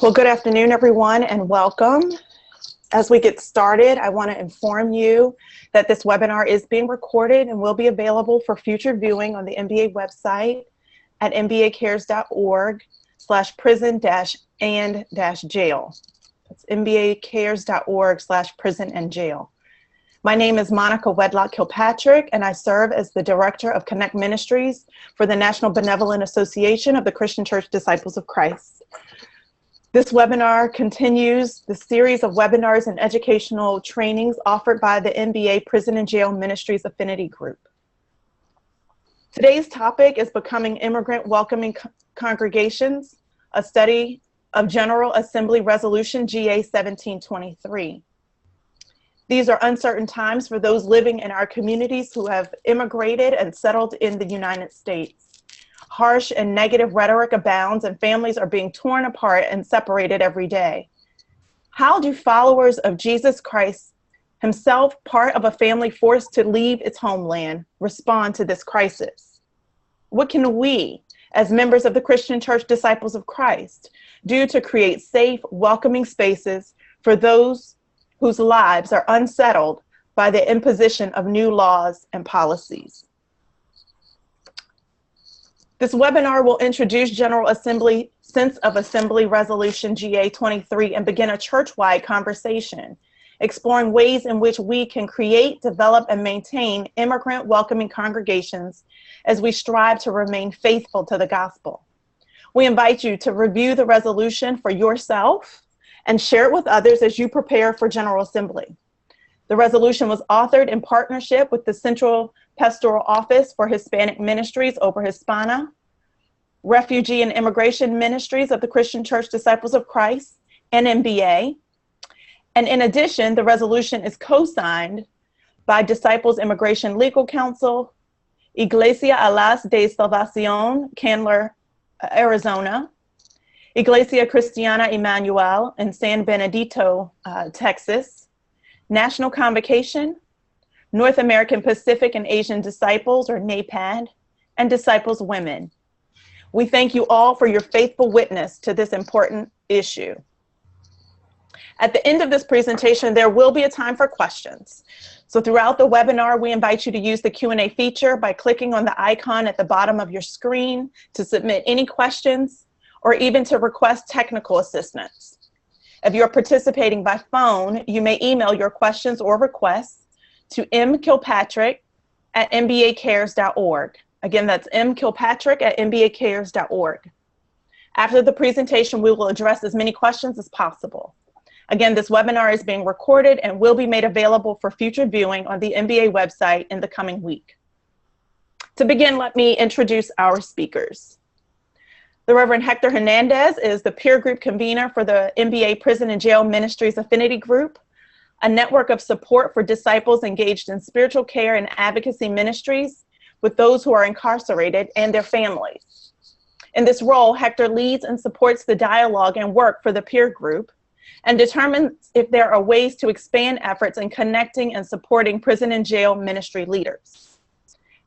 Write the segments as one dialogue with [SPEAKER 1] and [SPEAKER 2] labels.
[SPEAKER 1] Well, good afternoon, everyone, and welcome. As we get started, I want to inform you that this webinar is being recorded and will be available for future viewing on the MBA website at mbacares.org/prison-and-jail. That's mbacares.org/prison-and-jail. My name is Monica Wedlock Kilpatrick, and I serve as the Director of Connect Ministries for the National Benevolent Association of the Christian Church Disciples of Christ. This webinar continues the series of webinars and educational trainings offered by the MBA Prison and Jail Ministries Affinity Group. Today's topic is Becoming Immigrant-Welcoming Congregations, a study of General Assembly Resolution GA 1723. These are uncertain times for those living in our communities who have immigrated and settled in the United States. Harsh and negative rhetoric abounds, and families are being torn apart and separated every day. How do followers of Jesus Christ, himself part of a family forced to leave its homeland, respond to this crisis? What can we, as members of the Christian Church Disciples of Christ, do to create safe, welcoming spaces for those whose lives are unsettled by the imposition of new laws and policies? This webinar will introduce General Assembly Sense of Assembly Resolution GA 23 and begin a church-wide conversation, exploring ways in which we can create, develop, and maintain immigrant-welcoming congregations as we strive to remain faithful to the gospel. We invite you to review the resolution for yourself and share it with others as you prepare for General Assembly. The resolution was authored in partnership with the Central Pastoral Office for Hispanic Ministries Over Hispana, Refugee and Immigration Ministries of the Christian Church Disciples of Christ, and MBA. And in addition, the resolution is co-signed by Disciples Immigration Legal Counsel, Iglesia Alas de Salvacion, Candler, Arizona, Iglesia Cristiana Emmanuel in San Benedito, Texas, National Convocation, North American Pacific and Asian Disciples, or NAPAD, and Disciples Women. We thank you all for your faithful witness to this important issue. At the end of this presentation, there will be a time for questions. So throughout the webinar, we invite you to use the Q&A feature by clicking on the icon at the bottom of your screen to submit any questions or even to request technical assistance. If you're participating by phone, you may email your questions or requests to mkilpatrick@mbacares.org. Again, that's mkilpatrick@mbacares.org. After the presentation, we will address as many questions as possible. Again, this webinar is being recorded and will be made available for future viewing on the MBA website in the coming week. To begin, let me introduce our speakers. The Reverend Hector Hernandez is the peer group convener for the MBA Prison and Jail Ministries Affinity Group, a network of support for disciples engaged in spiritual care and advocacy ministries with those who are incarcerated and their families. In this role, Hector leads and supports the dialogue and work for the peer group and determines if there are ways to expand efforts in connecting and supporting prison and jail ministry leaders.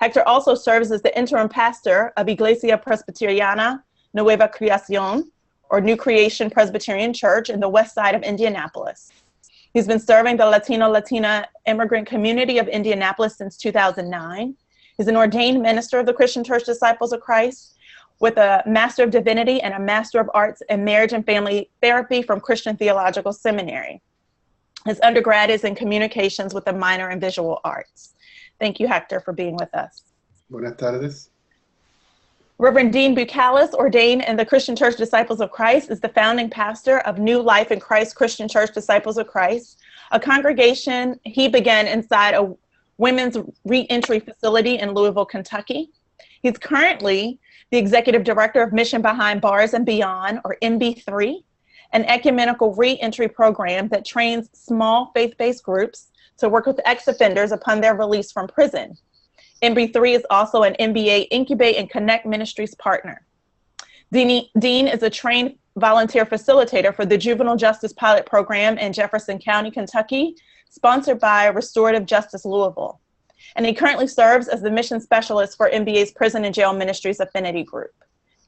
[SPEAKER 1] Hector also serves as the interim pastor of Iglesia Presbiteriana Nueva Creación, or New Creation Presbyterian Church in the west side of Indianapolis. He's been serving the Latina immigrant community of Indianapolis since 2009. He's an ordained minister of the Christian Church Disciples of Christ with a Master of Divinity and a Master of Arts in Marriage and Family Therapy from Christian Theological Seminary. His undergrad is in communications with a minor in visual arts. Thank you, Hector, for being with us.
[SPEAKER 2] Buenas tardes.
[SPEAKER 1] Reverend Dean Bucalis, ordained in the Christian Church Disciples of Christ, is the founding pastor of New Life in Christ Christian Church Disciples of Christ, a congregation he began inside a women's re-entry facility in Louisville, Kentucky. He's currently the executive director of Mission Behind Bars and Beyond, or MB3, an ecumenical re-entry program that trains small faith-based groups to work with ex-offenders upon their release from prison. MB3 is also an MBA Incubate and Connect Ministries partner. Dean is a trained volunteer facilitator for the Juvenile Justice Pilot Program in Jefferson County, Kentucky, sponsored by Restorative Justice Louisville. and he currently serves as the mission specialist for MBA's Prison and Jail Ministries Affinity Group.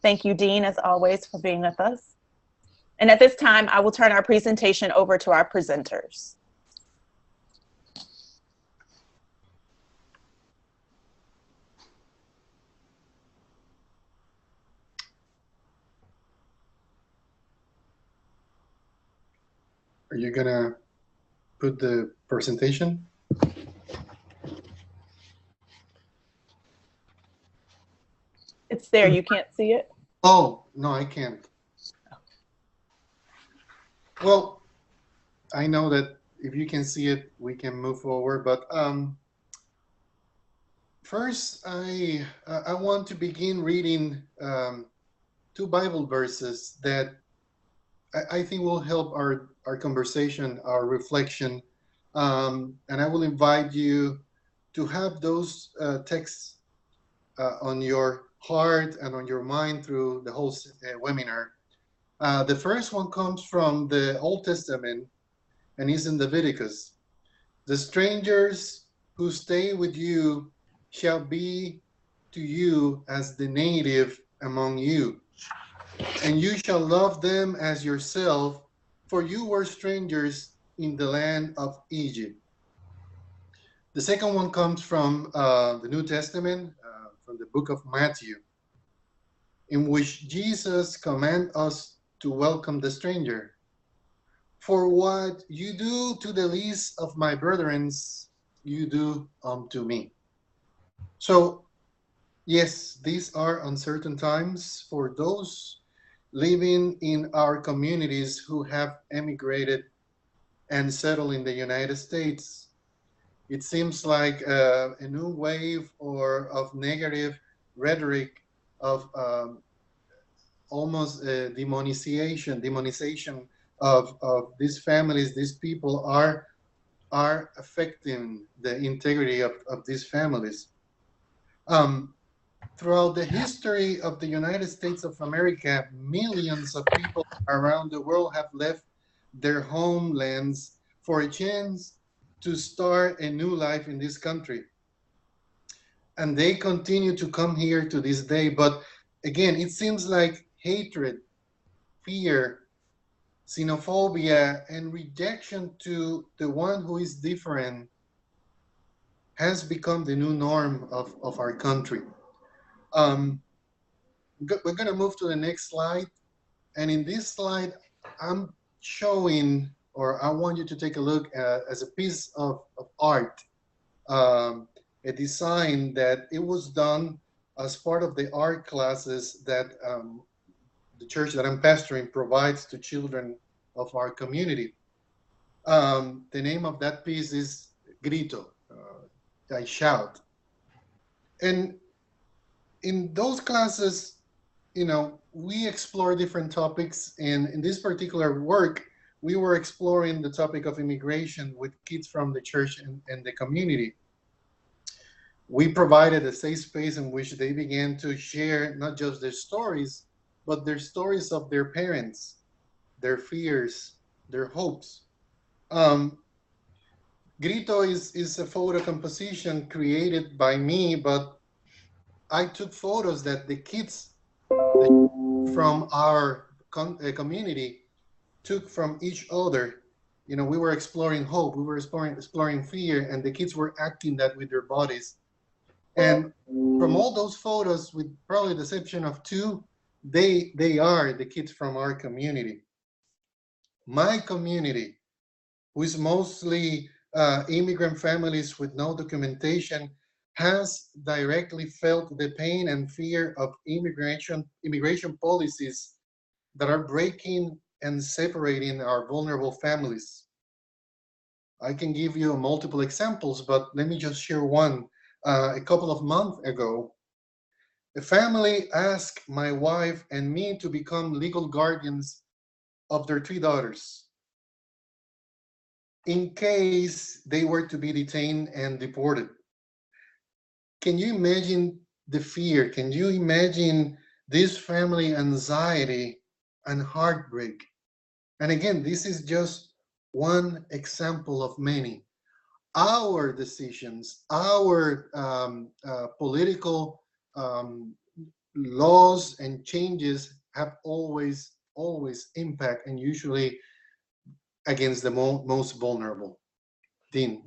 [SPEAKER 1] Thank you, Dean, as always, for being with us. And at this time, I will turn our presentation over to our presenters.
[SPEAKER 2] Are you gonna put the presentation?
[SPEAKER 1] It's there, you can't see it?
[SPEAKER 2] Oh, no, I can't. Well, I know that if you can see it, we can move forward, but first I want to begin reading two Bible verses that I think will help our conversation, our reflection, and I will invite you to have those texts on your heart and on your mind through the whole webinar. The first one comes from the Old Testament and is in Leviticus. The strangers who stay with you shall be to you as the native among you, and you shall love them as yourself, for you were strangers in the land of Egypt. The second one comes from the New Testament, from the book of Matthew, in which Jesus commands us to welcome the stranger. For what you do to the least of my brethren, you do unto me. So, yes, these are uncertain times for those living in our communities who have emigrated and settled in the United States. It seems like a new wave of negative rhetoric of almost demonization of these families. These people are affecting the integrity of these families. Throughout the history of the United States of America, millions of people around the world have left their homelands for a chance to start a new life in this country. And they continue to come here to this day. But again, it seems like hatred, fear, xenophobia, and rejection to the one who is different has become the new norm of our country. We're going to move to the next slide. And in this slide, I'm showing, or I want you to take a look at, as a piece of art, a design that it was done as part of the art classes that the church that I'm pastoring provides to children of our community. The name of that piece is Grito, I shout. And in those classes, you know, we explore different topics. And in this particular work, we were exploring the topic of immigration with kids from the church and the community. We provided a safe space in which they began to share not just their stories, but their stories of their parents, their fears, their hopes. Grito is a photo composition created by me, but I took photos that the kids from our community took from each other. You know, we were exploring hope, we were exploring fear, and the kids were acting that with their bodies. And from all those photos, with probably the exception of two, they are the kids from our community. My community, who is mostly immigrant families with no documentation, has directly felt the pain and fear of immigration policies that are breaking and separating our vulnerable families. I can give you multiple examples, but let me just share one. A couple of months ago, a family asked my wife and me to become legal guardians of their three daughters in case they were to be detained and deported. Can you imagine the fear? Can you imagine this family anxiety and heartbreak? And again, this is just one example of many. our decisions, our political laws and changes have always impact, and usually against the most vulnerable. Dean.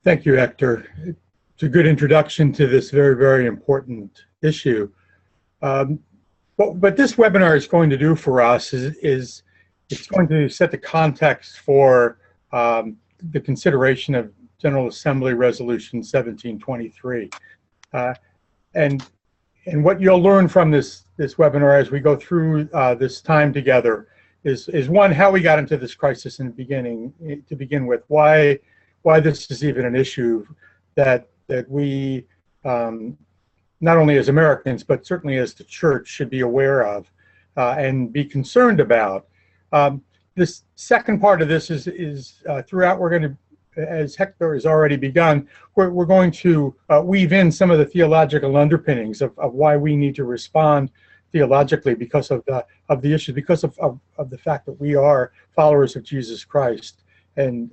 [SPEAKER 3] Thank you, Hector. It's a good introduction to this very, very important issue. What this webinar is going to do for us is it's going to set the context for the consideration of General Assembly Resolution 1723. And what you'll learn from this webinar as we go through this time together is one, how we got into this crisis in the beginning, to begin with, why this is even an issue that we, not only as Americans, but certainly as the church, should be aware of and be concerned about. This second part of this is throughout, we're going to, as Hector has already begun, we're going to weave in some of the theological underpinnings of why we need to respond theologically because of the issue, because of the fact that we are followers of Jesus Christ and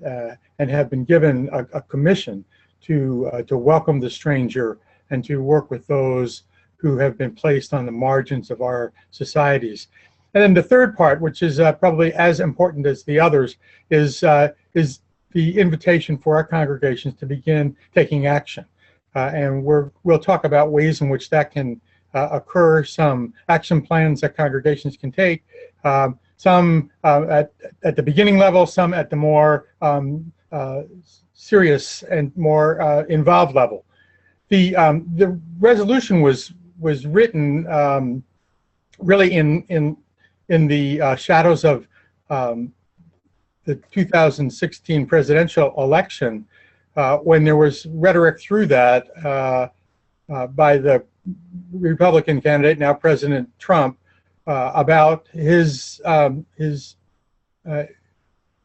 [SPEAKER 3] have been given a commission to welcome the stranger and to work with those who have been placed on the margins of our societies. And then the third part, which is probably as important as the others, is the invitation for our congregations to begin taking action. And we'll talk about ways in which that can occur, some action plans that congregations can take, some at the beginning level, some at the more serious and more involved level. The resolution was written really in the shadows of the 2016 presidential election, when there was rhetoric through that by the Republican candidate, now President Trump, about his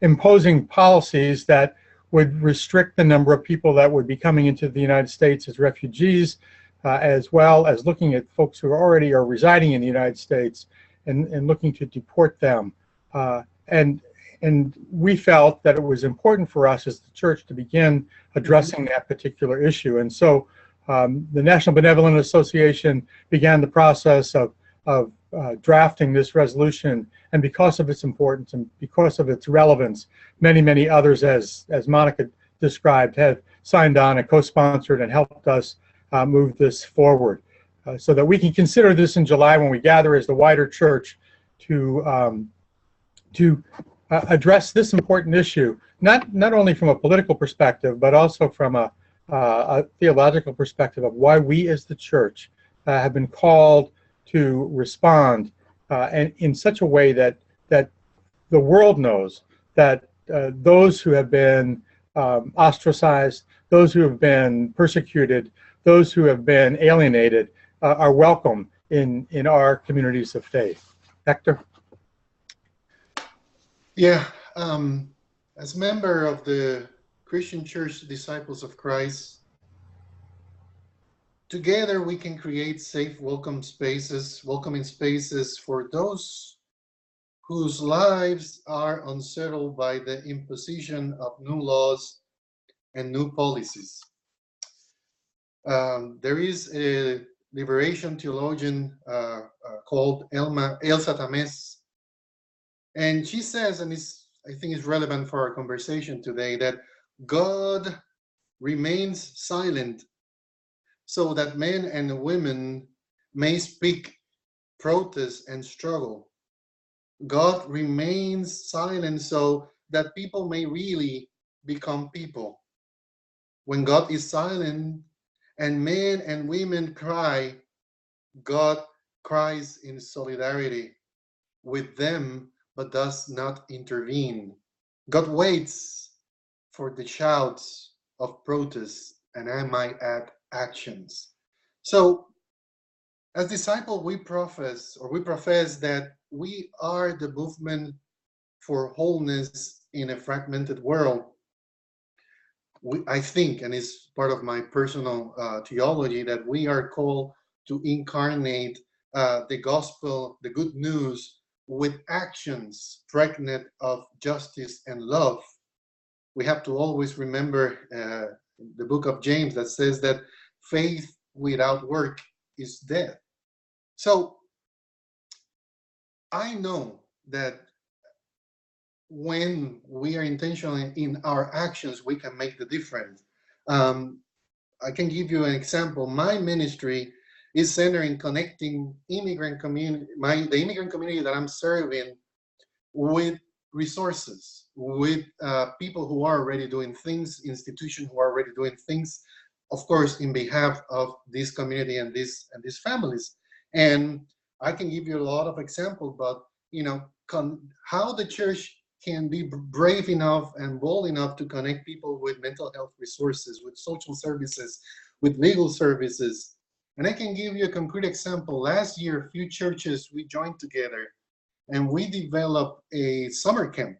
[SPEAKER 3] imposing policies that would restrict the number of people that would be coming into the United States as refugees, as well as looking at folks who already are residing in the United States and looking to deport them. And we felt that it was important for us as the church to begin addressing that particular issue. And so the National Benevolent Association began the process of drafting this resolution. And because of its importance and because of its relevance, many others, as Monica described, have signed on and co-sponsored and helped us move this forward, so that we can consider this in July when we gather as the wider church to address this important issue, not only from a political perspective, but also from a theological perspective of why we as the church have been called to respond and in such a way that the world knows that those who have been ostracized, those who have been persecuted, those who have been alienated are welcome in our communities of faith. Hector?
[SPEAKER 2] Yeah, as member of the Christian Church Disciples of Christ, together we can create safe, welcoming spaces for those whose lives are unsettled by the imposition of new laws and new policies. There is a liberation theologian called Elsa Tamés, and she says, and I think it's relevant for our conversation today, that God remains silent so that men and women may speak, protest, and struggle. God remains silent so that people may really become people. When God is silent and men and women cry, God cries in solidarity with them, but does not intervene. God waits for the shouts of protest, and I might add, actions. So, as disciples, we profess that we are the movement for wholeness in a fragmented world. I think, and it's part of my personal theology, that we are called to incarnate the gospel, the good news, with actions pregnant of justice and love. We have to always remember the book of James that says that faith without work is dead. So I know that when we are intentional in our actions, we can make the difference. I can give you an example. My ministry is centered in connecting immigrant community, the immigrant community that I'm serving, with resources, with people who are already doing things, institutions who are already doing things, of course, in behalf of this community and these families. And I can give you a lot of examples, but how the church can be brave enough and bold enough to connect people with mental health resources, with social services, with legal services. And I can give you a concrete example. Last year, a few churches, we joined together and we developed a summer camp.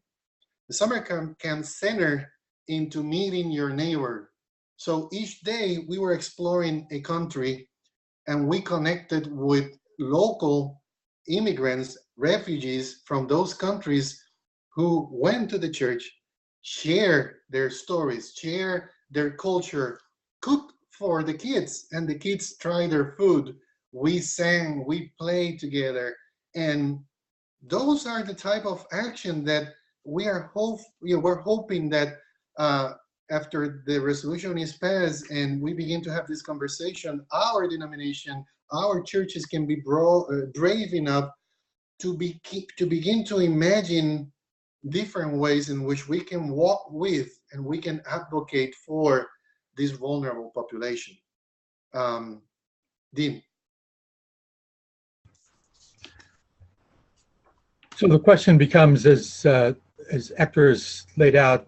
[SPEAKER 2] The summer camp center into meeting your neighbor. So each day we were exploring a country and we connected with local immigrants, refugees from those countries who went to the church, share their stories, share their culture, cook for the kids, and the kids try their food. We sang, we played together, and those are the type of action that we're hoping that after the resolution is passed and we begin to have this conversation, our denomination, our churches can be brave enough to begin to imagine different ways in which we can walk with and we can advocate for this vulnerable population. Dean.
[SPEAKER 3] So the question becomes, as Hector has laid out,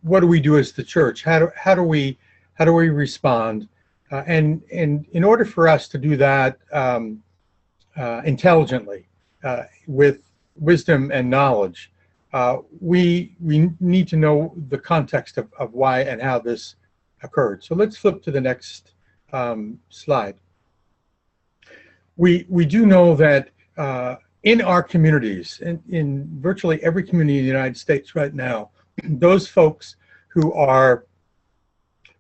[SPEAKER 3] what do we do as the church? How do we respond? And in order for us to do that intelligently, with wisdom and knowledge, we need to know the context of why and how this occurred. So let's flip to the next slide. We do know that in our communities, in virtually every community in the United States right now, those folks who are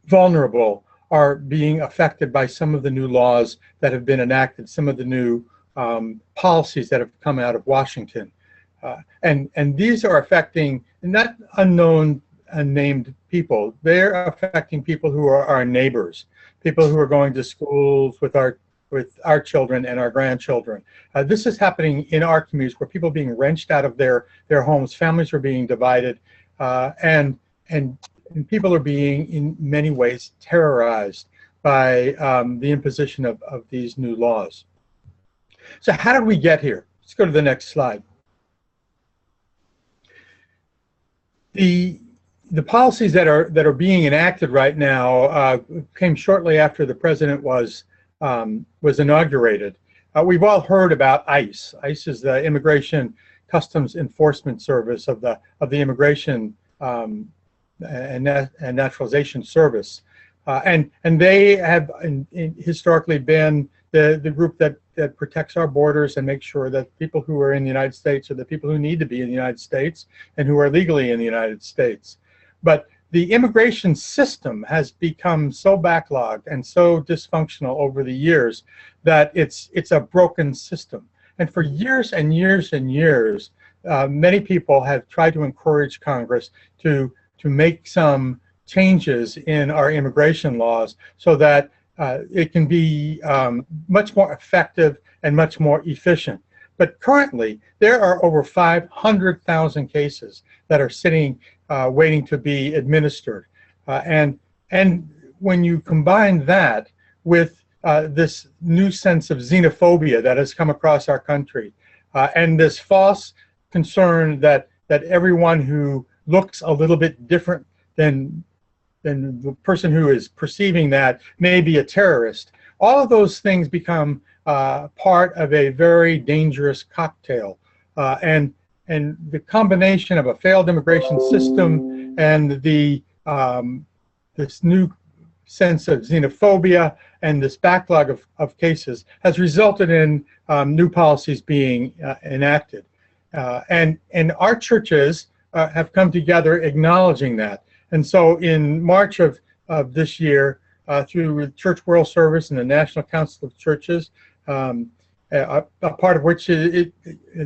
[SPEAKER 3] vulnerable are being affected by some of the new laws that have been enacted, some of the new policies that have come out of Washington. And these are affecting not unknown, unnamed people. They're affecting people who are our neighbors, people who are going to schools with our children and our grandchildren. This is happening in our communities where people are being wrenched out of their homes, families are being divided, and people are being, in many ways, terrorized by the imposition of these new laws. So how did we get here? Let's go to the next slide. The policies that are being enacted right now came shortly after the president was inaugurated. We've all heard about ICE. ICE is the Immigration Customs Enforcement Service of the Immigration and Naturalization Service, and they have historically been the group that protects our borders and makes sure that people who are in the United States are the people who need to be in the United States and who are legally in the United States. But the immigration system has become so backlogged and so dysfunctional over the years that it's a broken system. And for years and years and years, many people have tried to encourage Congress to make some changes in our immigration laws so that it can be much more effective and much more efficient. But currently, there are over 500,000 cases that are sitting waiting to be administered. And when you combine that with this new sense of xenophobia that has come across our country, and this false concern that everyone who looks a little bit different than the person who is perceiving that may be a terrorist, all of those things become part of a very dangerous cocktail. And the combination of a failed immigration system and this new sense of xenophobia and this backlog of cases has resulted in new policies being enacted. And our churches have come together acknowledging that. And so in March of this year, through Church World Service and the National Council of Churches, a part of which the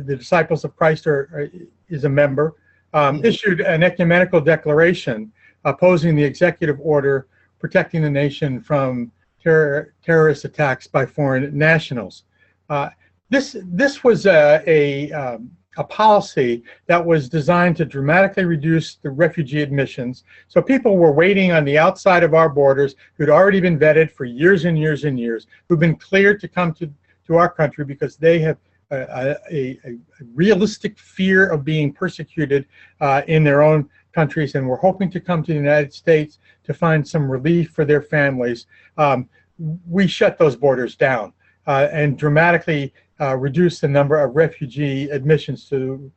[SPEAKER 3] Disciples of Christ is a member, issued an ecumenical declaration opposing the executive order protecting the nation from terrorist attacks by foreign nationals. This was a policy that was designed to dramatically reduce the refugee admissions. So people were waiting on the outside of our borders who'd already been vetted for years and years and years, who've been cleared to come to our country because they have a realistic fear of being persecuted in their own countries, and were hoping to come to the United States to find some relief for their families. We shut those borders down and dramatically reduced the number of refugee admissions to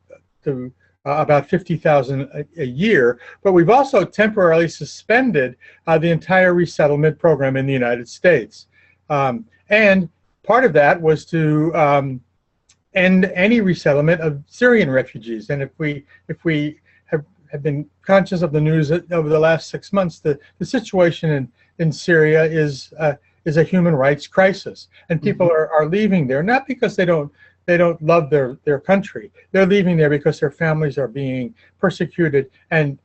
[SPEAKER 3] about 50,000 a year. But we've also temporarily suspended the entire resettlement program in the United States. And part of that was to end any resettlement of Syrian refugees. And if we have been conscious of the news over the last 6 months, the situation in Syria is a human rights crisis, and people are leaving there not because they don't love their country. They're leaving there because their families are being persecuted and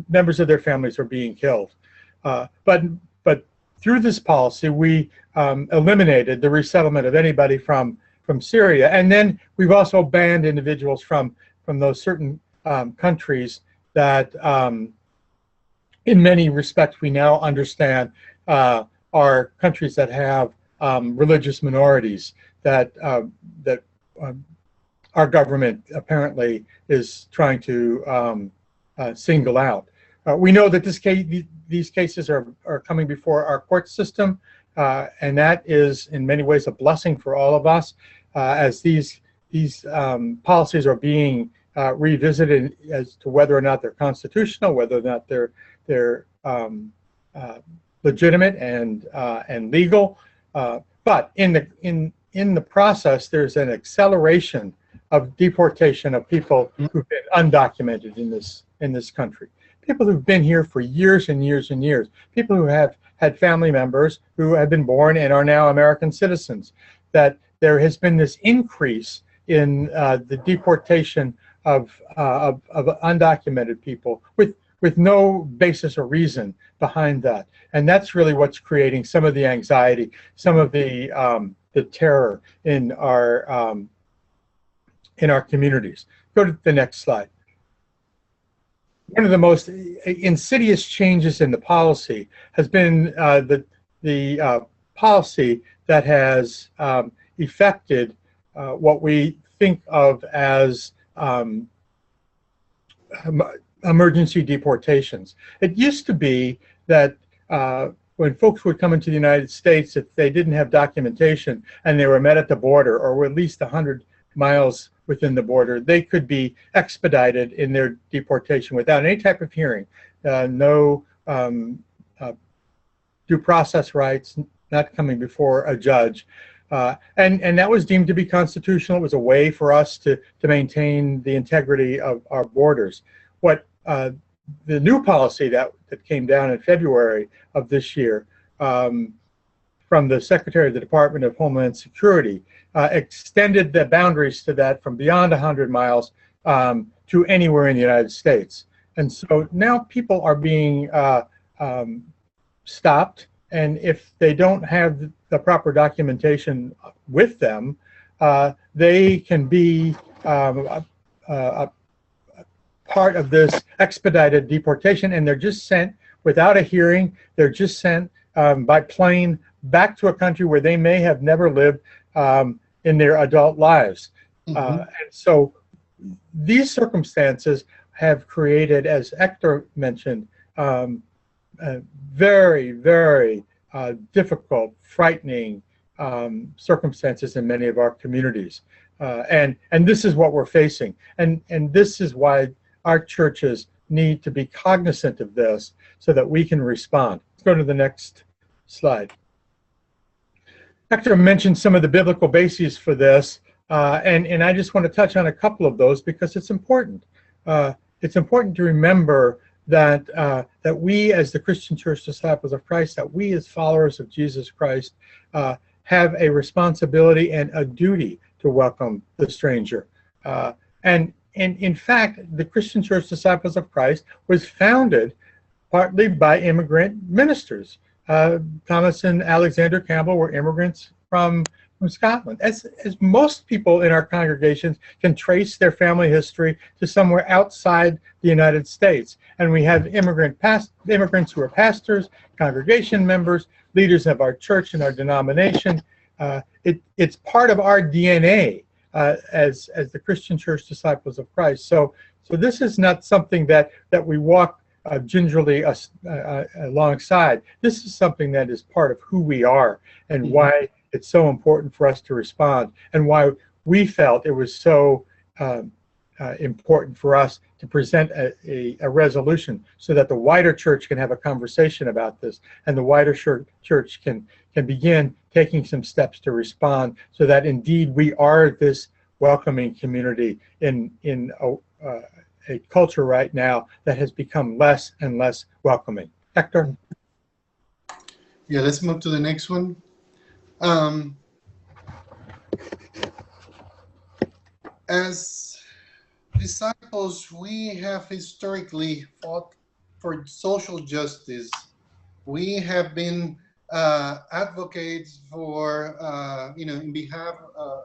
[SPEAKER 3] members of their families are being killed. But through this policy, we eliminated the resettlement of anybody from Syria, and then we've also banned individuals from those certain countries that, in many respects, we now understand are countries that have religious minorities that our government apparently is trying to single out. We know that these cases are coming before our court system, and that is in many ways a blessing for all of us, as these policies are being revisited as to whether or not they're constitutional, whether or not they're legitimate and legal. But in the process, there's an acceleration of deportation of people who've been undocumented in this country. People who've been here for years and years and years. People who have had family members who have been born and are now American citizens. That there has been this increase in the deportation of undocumented people with no basis or reason behind that. And that's really what's creating some of the anxiety, some of the terror in our communities. Go to the next slide. One of the most insidious changes in the policy has been the policy that has effected what we think of as emergency deportations. It used to be that when folks would come into the United States, if they didn't have documentation and they were met at the border or were at least 100 miles within the border, they could be expedited in their deportation without any type of hearing, no due process rights, not coming before a judge. And that was deemed to be constitutional. It was a way for us to maintain the integrity of our borders. What the new policy that came down in February of this year from the Secretary of the Department of Homeland Security extended the boundaries to that from beyond 100 miles to anywhere in the United States. And so now people are being stopped, and if they don't have the proper documentation with them, they can be a part of this expedited deportation, and they're just sent without a hearing. They're just sent by plane back to a country where they may have never lived in their adult lives. And so these circumstances have created, as Hector mentioned, very, very difficult, frightening circumstances in many of our communities. And this is what we're facing. And this is why our churches need to be cognizant of this so that we can respond. Let's go to the next slide. Hector mentioned some of the biblical bases for this, and I just want to touch on a couple of those because it's important. It's important to remember that that we, as the Christian Church Disciples of Christ, that we as followers of Jesus Christ have a responsibility and a duty to welcome the stranger. And in fact, the Christian Church Disciples of Christ was founded partly by immigrant ministers. Thomas and Alexander Campbell were immigrants from Scotland. As most people in our congregations can trace their family history to somewhere outside the United States. And we have immigrants who are pastors, congregation members, leaders of our church and our denomination. It's part of our DNA as the Christian Church Disciples of Christ. So this is not something that we walk gingerly alongside. This is something that is part of who we are and why it's so important for us to respond, and why we felt it was so important for us to present a resolution so that the wider church can have a conversation about this, and the wider church can begin taking some steps to respond, so that indeed we are this welcoming community in a culture right now that has become less and less welcoming. Hector?
[SPEAKER 2] Yeah, let's move to the next one. As disciples, we have historically fought for social justice. We have been advocates for, in behalf of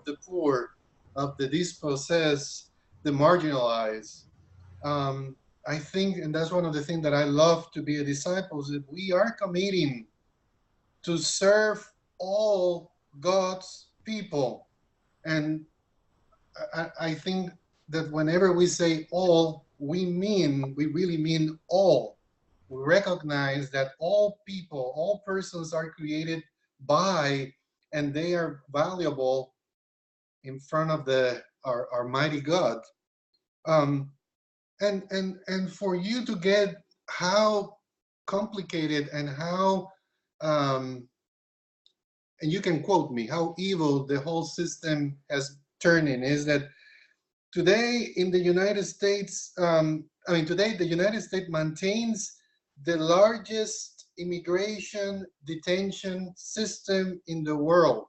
[SPEAKER 2] the poor, of the dispossessed, the marginalized. I think, and that's one of the things that I love to be a disciple, is that we are committing to serve all God's people. And I think that whenever we say all, we really mean all. We recognize that all people, all persons are created by, and they are valuable in front of our mighty God. And for you to get how complicated and how and you can quote me, how evil the whole system has turned in, is that today in the United States, today the United States maintains the largest immigration detention system in the world.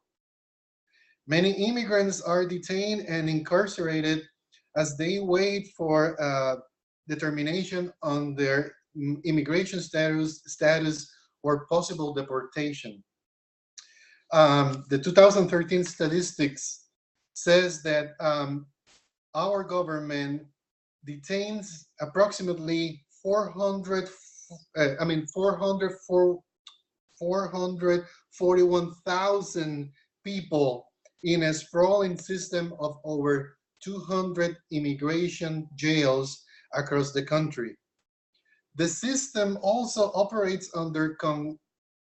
[SPEAKER 2] Many immigrants are detained and incarcerated as they wait for determination on their immigration status or possible deportation. The 2013 statistics says that our government detains approximately 441,000 people in a sprawling system of over 200 immigration jails across the country. The system also operates under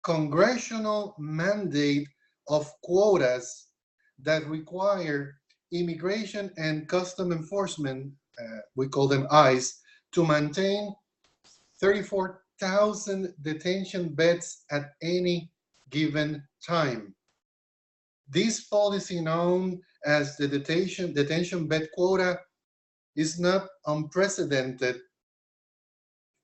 [SPEAKER 2] congressional mandate of quotas that require Immigration and Custom Enforcement, we call them ICE, to maintain 34,000 detention beds at any given time. This policy, known as the detention bed quota, is not unprecedented.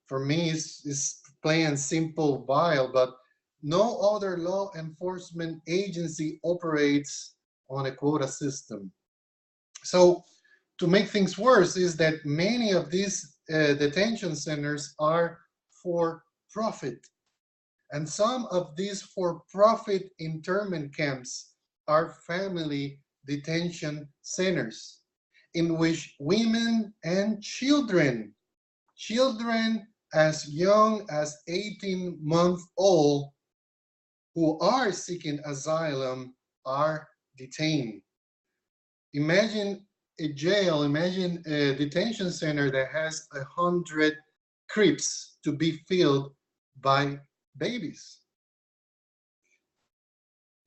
[SPEAKER 2] For me, it's plain and simple vile, but no other law enforcement agency operates on a quota system. So to make things worse is that many of these detention centers are for profit. And some of these for-profit internment camps are family detention centers in which women and children as young as 18-month-old who are seeking asylum are detained. Imagine a jail, imagine a detention center that has 100 cribs to be filled by babies.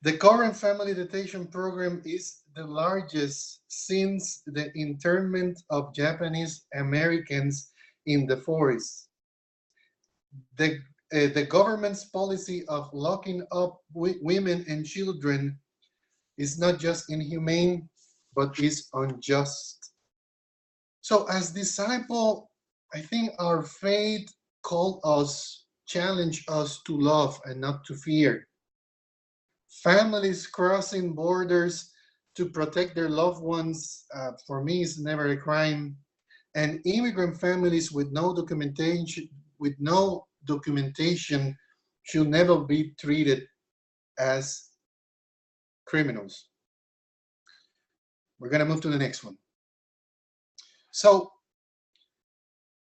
[SPEAKER 2] The current family detention program is the largest since the internment of Japanese Americans in the forest. The The government's policy of locking up women and children is not just inhumane, but is unjust. So as disciple, I think our faith called us, challenge us to love and not to fear. Families crossing borders to protect their loved ones, for me, is never a crime. And immigrant families with no documentation should never be treated as criminals. We're going to move to the next one. So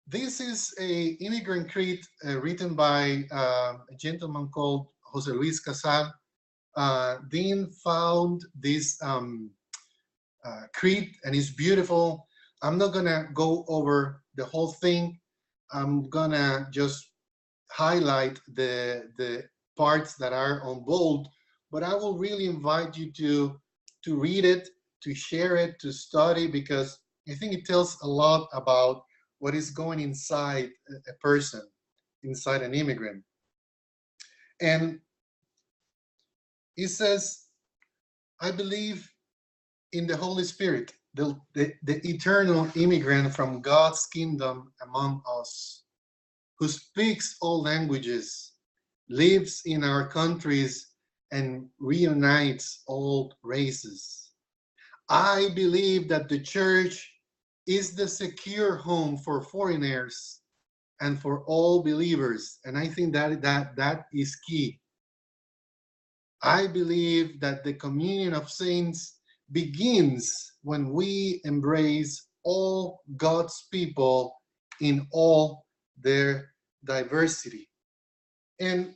[SPEAKER 2] this is a immigrant creed written by a gentleman called Jose Luis Casal. Dean found this creed, and it's beautiful. I'm not gonna go over the whole thing. I'm gonna just highlight the parts that are on bold, but I will really invite you to read it, to share it, to study, because I think it tells a lot about what is going inside a person, inside an immigrant. And it says, I believe in the Holy Spirit, the eternal immigrant from God's kingdom among us, who speaks all languages, lives in our countries, and reunites all races. I believe that the church is the secure home for foreigners and for all believers. And I think that is key. I believe that the communion of saints begins when we embrace all God's people in all their diversity. And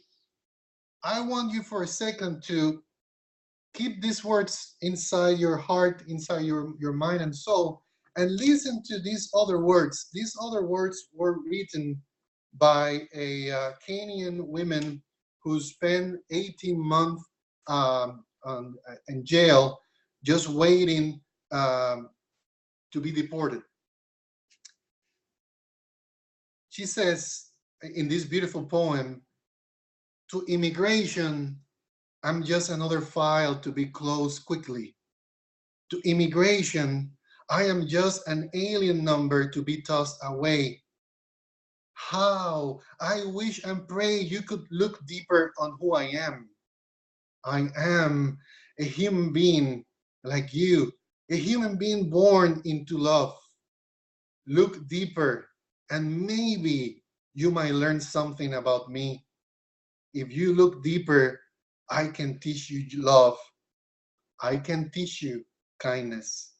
[SPEAKER 2] I want you for a second to keep these words inside your heart, inside your mind and soul, and listen to these other words. These other words were written by a Kenyan woman who spent 18 months in jail, just waiting to be deported. She says in this beautiful poem, to immigration, I'm just another file to be closed quickly. To immigration, I am just an alien number to be tossed away. How I wish and pray you could look deeper on who I am. I am a human being like you, a human being born into love. Look deeper and maybe you might learn something about me. If you look deeper, I can teach you love. I can teach you kindness.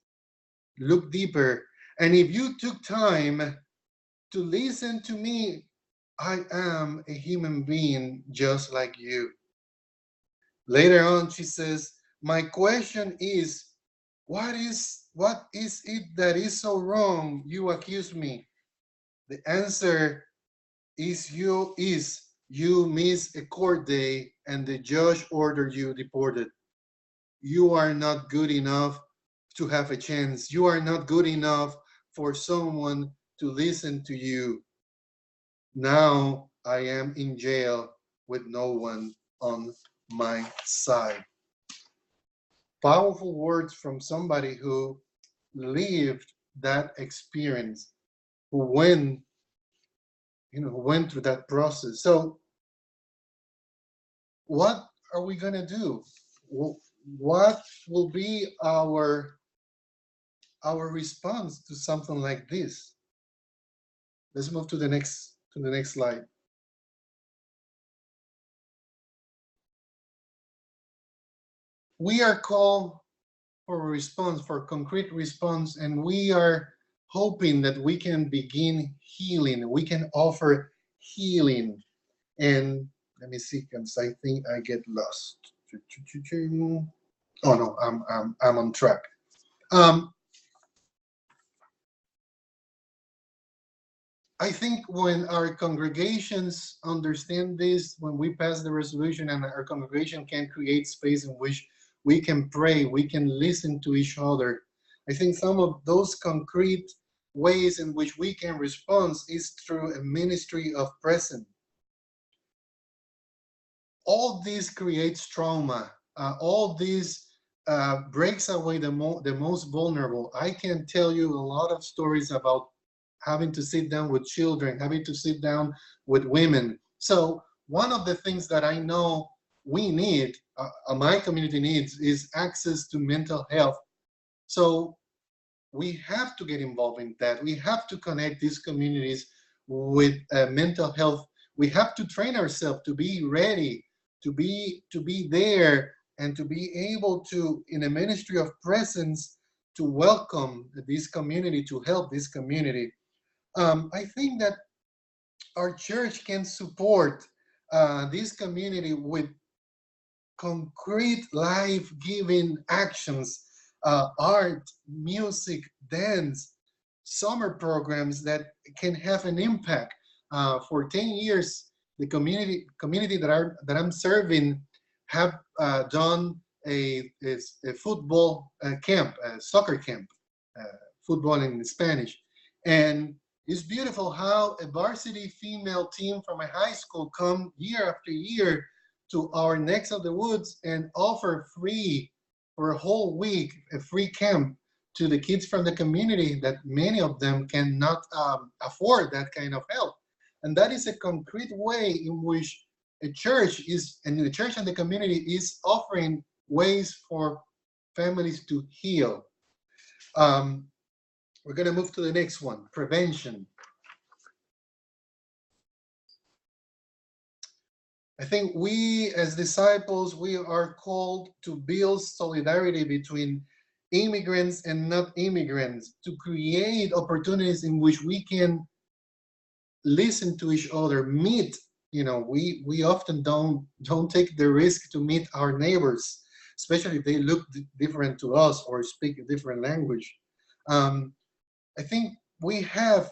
[SPEAKER 2] Look deeper. And if you took time to listen to me, I am a human being just like you. Later on, she says, my question is, what is it that is so wrong? You accuse me. The answer is you miss a court day and the judge ordered you deported. You are not good enough to have a chance. You are not good enough for someone to listen to you. Now I am in jail with no one on my side. Powerful words from somebody who lived that experience, who went through that process. So what are we going to do? What will be our response to something like this? Let's move to the next slide. We are called for a response, for a concrete response, and we are hoping that we can begin healing. We can offer healing. And let me see, because I think I get lost. Oh no, I'm on track. I think when our congregations understand this, when we pass the resolution and our congregation can create space in which we can pray, we can listen to each other, I think some of those concrete ways in which we can respond is through a ministry of presence. all this creates trauma. All this breaks away the most vulnerable. I can tell you a lot of stories about having to sit down with children, having to sit down with women. So one of the things that I know we need, my community needs, is access to mental health. So we have to get involved in that. We have to connect these communities with mental health. We have to train ourselves to be ready, to be there, and to be able to, in a ministry of presence, to welcome this community, to help this community. I think that our church can support this community with concrete life-giving actions, art, music, dance, summer programs that can have an impact. For 10 years, the community that I'm serving have done a football camp, a soccer camp, football in Spanish. And it's beautiful how a varsity female team from a high school come year after year to our necks of the woods and offer free, for a whole week, a free camp to the kids from the community that many of them cannot afford that kind of help. And that is a concrete way in which a church is, and the church and the community is offering ways for families to heal. We're going to move to the next one, prevention. I think we as disciples, we are called to build solidarity between immigrants and not immigrants, to create opportunities in which we can listen to each other, meet. We often don't take the risk to meet our neighbors, especially if they look different to us or speak a different language. I think we have,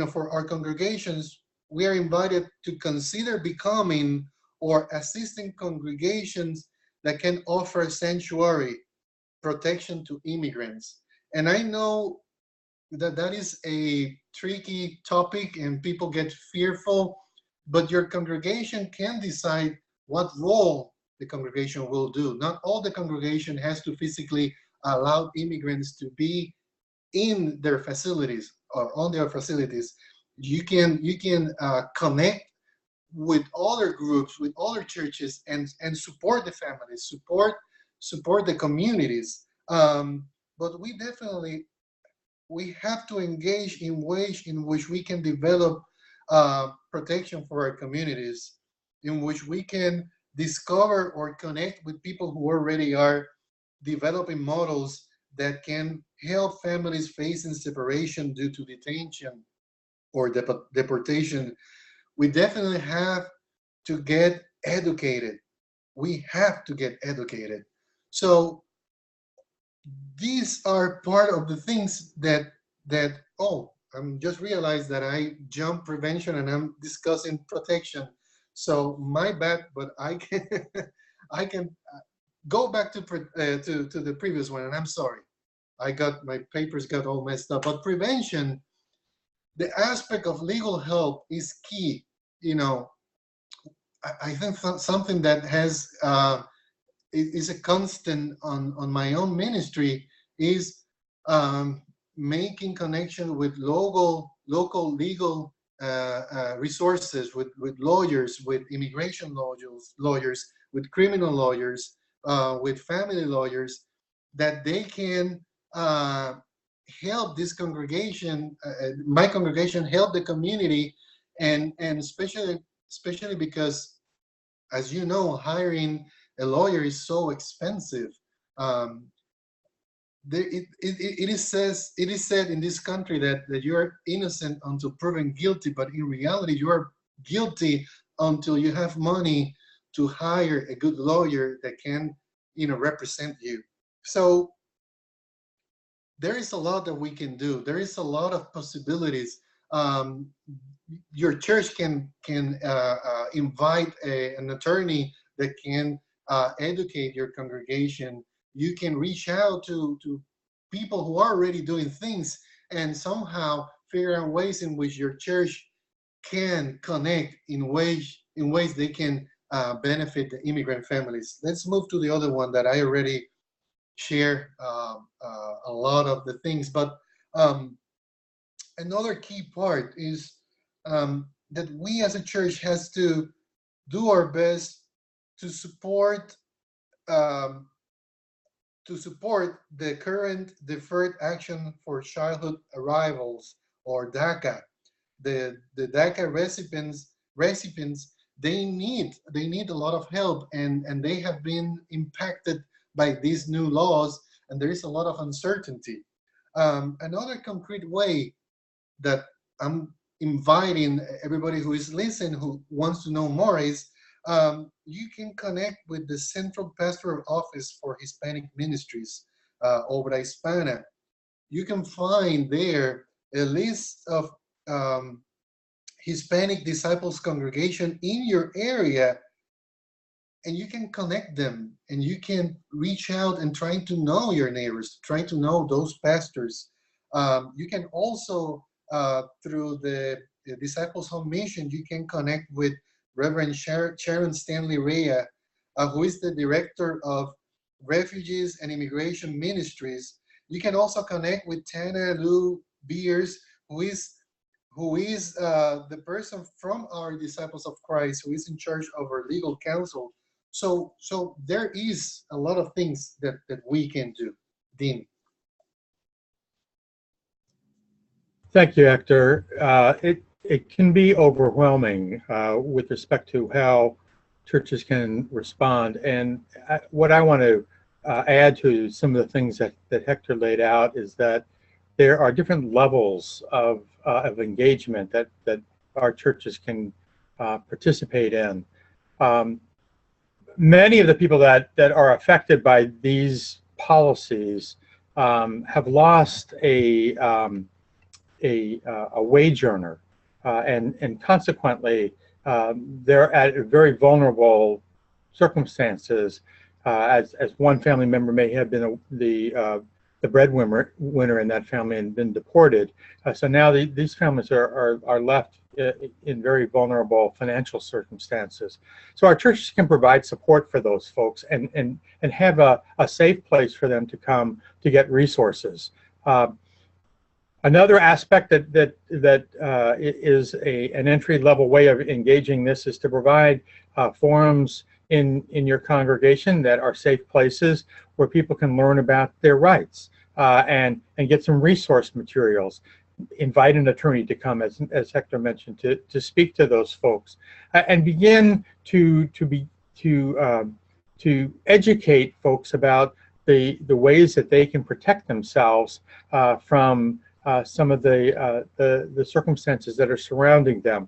[SPEAKER 2] for our congregations, we are invited to consider becoming or assisting congregations that can offer sanctuary, protection to immigrants. And I know that that is a tricky topic and people get fearful, but your congregation can decide what role the congregation will do. Not all the congregation has to physically allow immigrants to be in their facilities or on their facilities. You can connect with other groups, with other churches, and support the families, support the communities. But we have to engage in ways in which we can develop protection for our communities, in which we can discover or connect with people who already are developing models that can help families facing separation due to detention or deportation. We definitely have to get educated. We have to get educated. So these are part of the things that I'm just realized that I jumped prevention and I'm discussing protection. So my bad, but I can go back to the previous one, and I'm sorry. My papers got all messed up. But prevention, the aspect of legal help is key. I think something that has is a constant on my own ministry is making connection with local legal resources, with lawyers, with immigration lawyers, with criminal lawyers, with family lawyers, that they can help this congregation, my congregation, help the community, and especially because, as you know, hiring a lawyer is so expensive. It is said in this country that you are innocent until proven guilty, but in reality you are guilty until you have money to hire a good lawyer that can represent you. So there is a lot that we can do. There is a lot of possibilities. Your church can invite an attorney that can educate your congregation. You can reach out to people who are already doing things and somehow figure out ways in which your church can connect in ways they can benefit the immigrant families. Let's move to the other one that I already share a lot of the things, but another key part is that we as a church has to do our best to support the current Deferred Action for Childhood Arrivals, or DACA. The DACA recipients, they need a lot of help, and they have been impacted by these new laws, and there is a lot of uncertainty. Another concrete way that I'm inviting everybody who is listening, who wants to know more, is you can connect with the Central Pastoral Office for Hispanic Ministries, Obra Hispana. You can find there a list of Hispanic Disciples congregation in your area, and you can connect them, and you can reach out and try to know your neighbors, try to know those pastors. You can also, through the Disciples Home Mission, you can connect with Reverend Sharon Stanley Rea, who is the Director of Refugees and Immigration Ministries. You can also connect with Tana Lou Beers, who is the person from our Disciples of Christ, who is in charge of our legal counsel. So there is a lot of things that we can do. Dean.
[SPEAKER 3] Thank you, Hector. It can be overwhelming with respect to how churches can respond. And what I want to add to some of the things that Hector laid out is that there are different levels of engagement that our churches can participate in. Many of the people that are affected by these policies have lost a wage earner, and consequently they're at very vulnerable circumstances. As one family member may have been the breadwinner in that family and been deported, so now these families are left in very vulnerable financial circumstances. So our churches can provide support for those folks and have a safe place for them to come to get resources. Another aspect that is an entry-level way of engaging this is to provide forums in your congregation that are safe places where people can learn about their rights and get some resource materials. Invite an attorney to come, as Hector mentioned, to speak to those folks, and begin to educate folks about the ways that they can protect themselves from some of the circumstances that are surrounding them.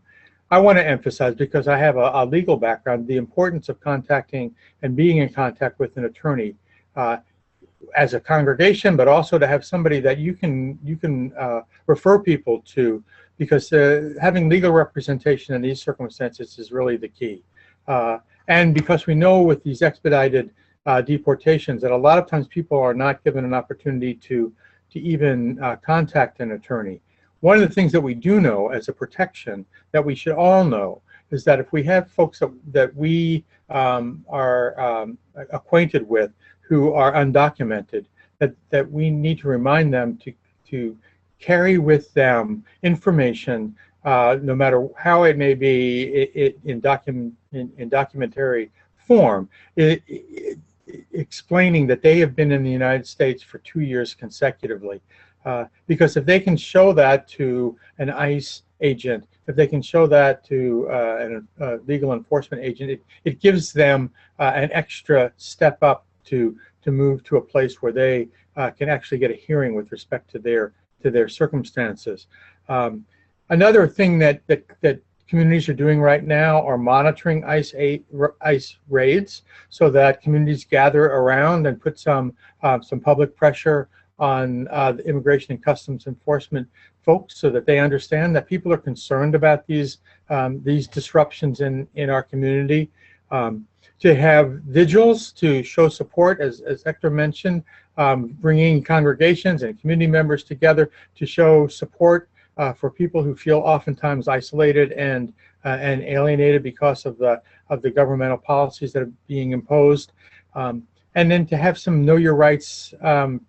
[SPEAKER 3] I want to emphasize, because I have a legal background, the importance of contacting and being in contact with an attorney as a congregation, but also to have somebody that you can refer people to, because having legal representation in these circumstances is really the key. And because we know with these expedited deportations that a lot of times people are not given an opportunity to even contact an attorney. One of the things that we do know as a protection that we should all know is that if we have folks that we are acquainted with who are undocumented, that we need to remind them to carry with them information, no matter how it may be in documentary form, explaining that they have been in the United States for 2 years consecutively. Because if they can show that to an ICE agent, if they can show that to a legal enforcement agent, it gives them an extra step up to move to a place where they can actually get a hearing with respect to their circumstances. Another thing that communities are doing right now are monitoring ICE raids, so that communities gather around and put some public pressure on the Immigration and Customs Enforcement folks, so that they understand that people are concerned about these disruptions in our community. To have vigils to show support, as Hector mentioned, bringing congregations and community members together to show support for people who feel oftentimes isolated and alienated because of the governmental policies that are being imposed. And then to have some Know Your Rights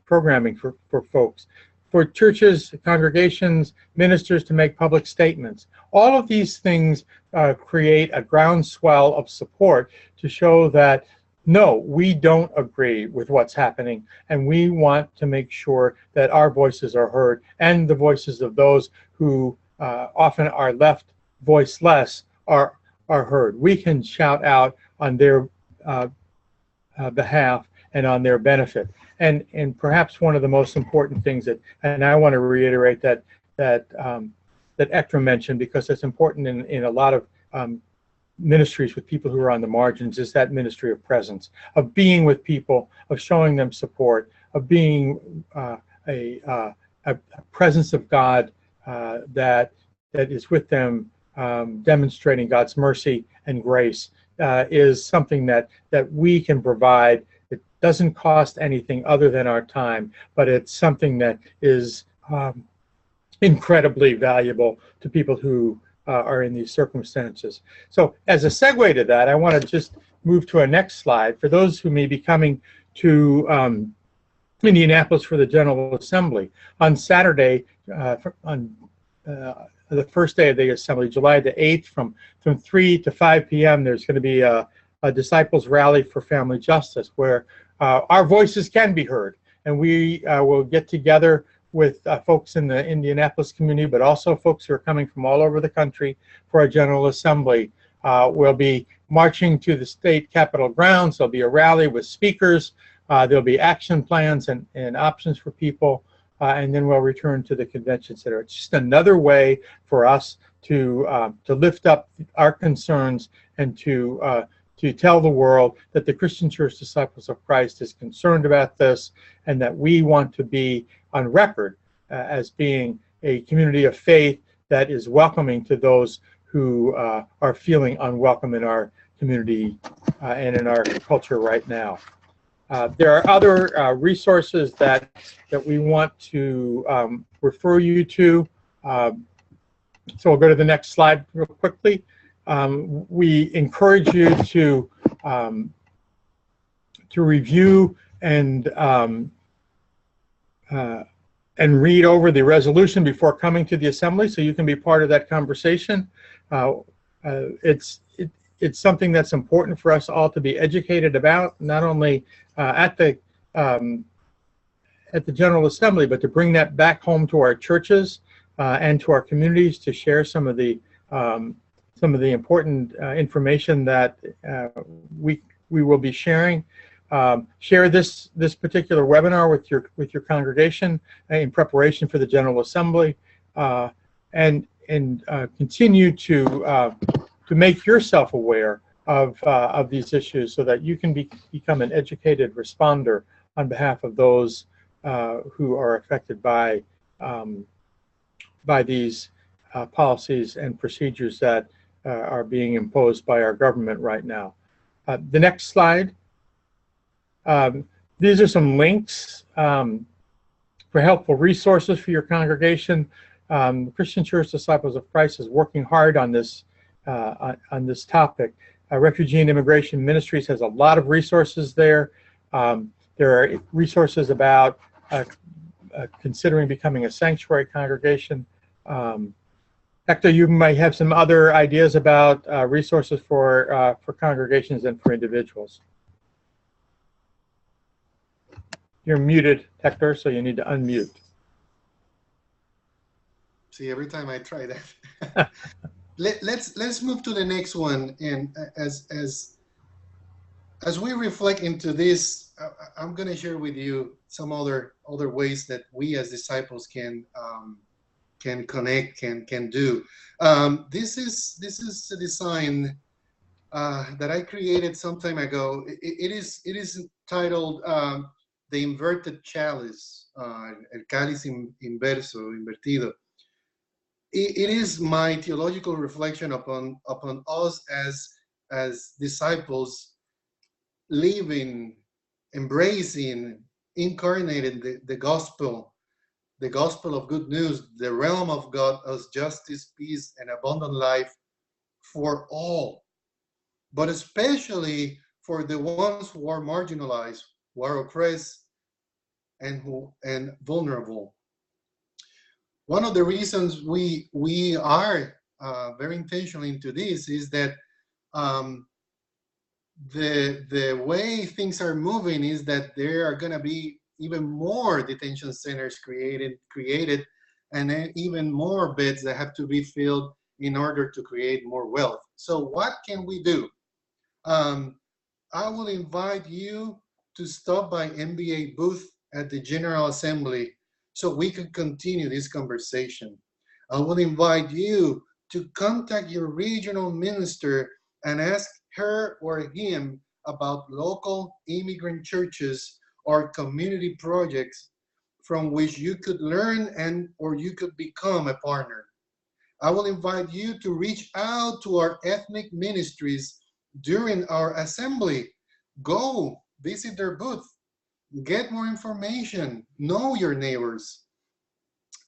[SPEAKER 3] programming for folks, for churches, congregations, ministers to make public statements. All of these things create a groundswell of support to show that, no, we don't agree with what's happening, and we want to make sure that our voices are heard, and the voices of those who often are left voiceless are heard. We can shout out on their behalf and on their benefit. And perhaps one of the most important things that, and I want to reiterate that Ekra mentioned, because it's important in a lot of ministries with people who are on the margins, is that ministry of presence, of being with people, of showing them support, of being a presence of God that is with them, demonstrating God's mercy and grace, is something that we can provide. It doesn't cost anything other than our time, but it's something that is incredibly valuable to people who are in these circumstances. So as a segue to that, I want to just move to our next slide. For those who may be coming to Indianapolis for the General Assembly, on Saturday, on the first day of the Assembly, July the 8th, from 3 to 5 p.m., there's going to be a Disciples Rally for Family Justice, where our voices can be heard. And we will get together with folks in the Indianapolis community, but also folks who are coming from all over the country for our General Assembly. We'll be marching to the state capitol grounds. There'll be a rally with speakers. There'll be action plans and options for people. And then we'll return to the convention center. It's just another way for us to lift up our concerns and to tell the world that the Christian Church Disciples of Christ is concerned about this, and that we want to be on record as being a community of faith that is welcoming to those who are feeling unwelcome in our community and in our culture right now. There are other resources that we want to refer you to. So we'll go to the next slide real quickly. We encourage you to review and read over the resolution before coming to the assembly, so you can be part of that conversation. It's something that's important for us all to be educated about, not only at the General Assembly, but to bring that back home to our churches and to our communities, to share some of the important information that we will be sharing. Share this particular webinar with your congregation in preparation for the General Assembly, and continue to make yourself aware of these issues, so that you can become an educated responder on behalf of those who are affected by these policies and procedures that are being imposed by our government right now. The next slide. These are some links for helpful resources for your congregation. The Christian Church Disciples of Christ is working hard on this topic. Refugee and Immigration Ministries has a lot of resources there. There are resources about considering becoming a sanctuary congregation. Hector, you might have some other ideas about resources for congregations and for individuals. You're muted, Hector, so you need to unmute.
[SPEAKER 2] See, every time I try that. Let's move to the next one. And as we reflect into this, I'm going to share with you some other ways that we as disciples can connect, can do. This is a design that I created some time ago. It is titled The Inverted Chalice, El Cáliz Invertido. It is my theological reflection upon us as disciples, living, embracing, incarnating the gospel the gospel of good news, the realm of God as justice, peace, and abundant life for all, but especially for the ones who are marginalized, who are oppressed, and vulnerable. One of the reasons we are very intentional into this is that um, the way things are moving is that there are going to be even more detention centers created, and then even more beds that have to be filled in order to create more wealth. So what can we do? I will invite you to stop by MBA booth at the General Assembly so we can continue this conversation. I will invite you to contact your regional minister and ask her or him about local immigrant churches or community projects from which you could learn and or you could become a partner. I will invite you to reach out to our ethnic ministries during our assembly. Go visit their booth, get more information, know your neighbors.